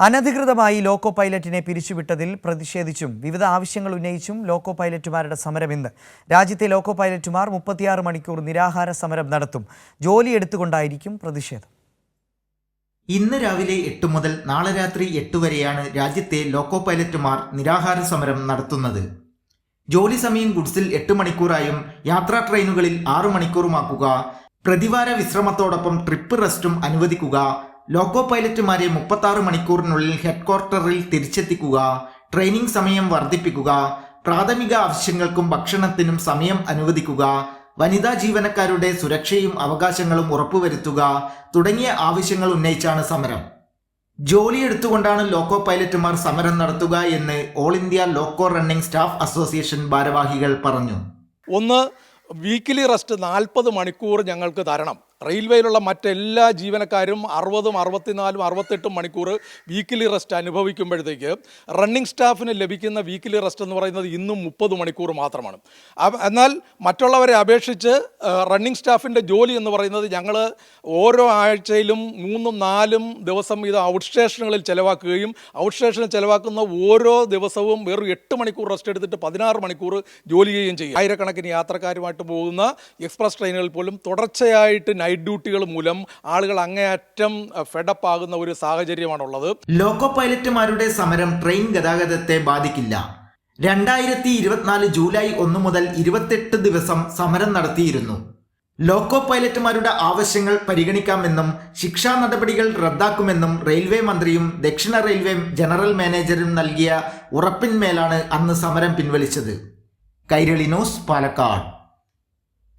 അനധികൃതമായി ലോക്കോ പൈലറ്റിനെ പിരിച്ചുവിട്ടതിൽ പ്രതിഷേധിച്ചും വിവിധ ആവശ്യങ്ങൾ ഉന്നയിച്ചും ലോക്കോ പൈലറ്റുമാരുടെ സമരം ഇന്ന്. രാജ്യത്തെ ലോക്കോ പൈലറ്റുമാർ 36 മണിക്കൂർ നിരാഹാര സമരം നടത്തും. ജോലി എടുത്തുകൊണ്ടായിരിക്കും പ്രതിഷേധം. ഇന്ന് രാവിലെ 8 മുതൽ നാളെ രാത്രി 8 വരെയാണ് രാജ്യത്തെ ലോക്കോ പൈലറ്റുമാർ നിരാഹാര സമരം നടത്തുന്നത്. ജോലി സമയം ഗുഡ്സിൽ 8 മണിക്കൂറായും യാത്രാ ട്രെയിനുകളിൽ 6 മണിക്കൂറുമാക്കുക, പ്രതിവാര വിശ്രമത്തോടൊപ്പം ട്രിപ്പ് റെസ്റ്റും അനുവദിക്കുക, ലോക്കോ പൈലറ്റുമാരെ 36 മണിക്കൂറിനുള്ളിൽ ഹെഡ്ക്വാർട്ടറിൽ തിരിച്ചെത്തിക്കുക, ട്രെയിനിങ് സമയം വർദ്ധിപ്പിക്കുക, പ്രാഥമിക ആവശ്യങ്ങൾക്കും ഭക്ഷണത്തിനും സമയം അനുവദിക്കുക, വനിതാ ജീവനക്കാരുടെ സുരക്ഷയും അവകാശങ്ങളും ഉറപ്പുവരുത്തുക തുടങ്ങിയ ആവശ്യങ്ങൾ ഉന്നയിച്ചാണ് സമരം. ജോലിയെടുത്തുകൊണ്ടാണ് ലോക്കോ പൈലറ്റുമാർ സമരം നടത്തുക എന്ന് all India loco running staff association ഭാരവാഹികൾ പറഞ്ഞു. ഒന്ന്, വീക്കിലി റെസ്റ്റ് 40 മണിക്കൂർ ഞങ്ങൾക്ക് തരണം. റെയിൽവേയിലുള്ള മറ്റെല്ലാ ജീവനക്കാരും 60, 64, 68 മണിക്കൂർ വീക്കിലി റെസ്റ്റ് അനുഭവിക്കുമ്പോഴത്തേക്ക് റണ്ണിംഗ് സ്റ്റാഫിന് ലഭിക്കുന്ന വീക്കിലി റെസ്റ്റ് എന്ന് പറയുന്നത് ഇന്നും 30 മണിക്കൂർ മാത്രമാണ്. എന്നാൽ മറ്റുള്ളവരെ അപേക്ഷിച്ച് റണ്ണിംഗ് സ്റ്റാഫിൻ്റെ ജോലി എന്ന് പറയുന്നത് ഞങ്ങൾ ഓരോ ആഴ്ചയിലും 3, 4 ദിവസം ഇത് ഔട്ട് സ്റ്റേഷനുകളിൽ ചിലവാക്കുകയും ഔട്ട് സ്റ്റേഷനിൽ ചിലവാക്കുന്ന ഓരോ ദിവസവും വെറും 8 മണിക്കൂർ റെസ്റ്റ് എടുത്തിട്ട് 16 മണിക്കൂർ ജോലി ചെയ്യുകയും ചെയ്യും. ആയിരക്കണക്കിന് യാത്രക്കാരുമായിട്ട് പോകുന്ന എക്സ്പ്രസ് ട്രെയിനുകളിൽ പോലും തുടർച്ചയായിട്ട് നൈറ്റ് ഡ്യൂട്ടികൾ മൂലം ആളുകൾ അങ്ങേയറ്റം ഫെഡപ്പ് ആകുന്ന ഒരു സാഹചര്യമാണുള്ളത്. ലോക്കോ പൈലറ്റുമാരുടെ സമരം ട്രെയിൻ ഗതാഗതത്തെ ബാധിക്കില്ല. 2024 ജൂലൈ 1 മുതൽ 28 ദിവസം സമരം നടത്തിയിരുന്നു. ലോക്കോ പൈലറ്റുമാരുടെ ആവശ്യങ്ങൾ പരിഗണിക്കാമെന്നും ശിക്ഷാ നടപടികൾ റദ്ദാക്കുമെന്നും റെയിൽവേ മന്ത്രിയും ദക്ഷിണ റെയിൽവേ ജനറൽ മാനേജരും നൽകിയ ഉറപ്പിന്മേലാണ് അന്ന് സമരം പിൻവലിച്ചത്. കൈരളി ന്യൂസ്, പാലക്കാട്.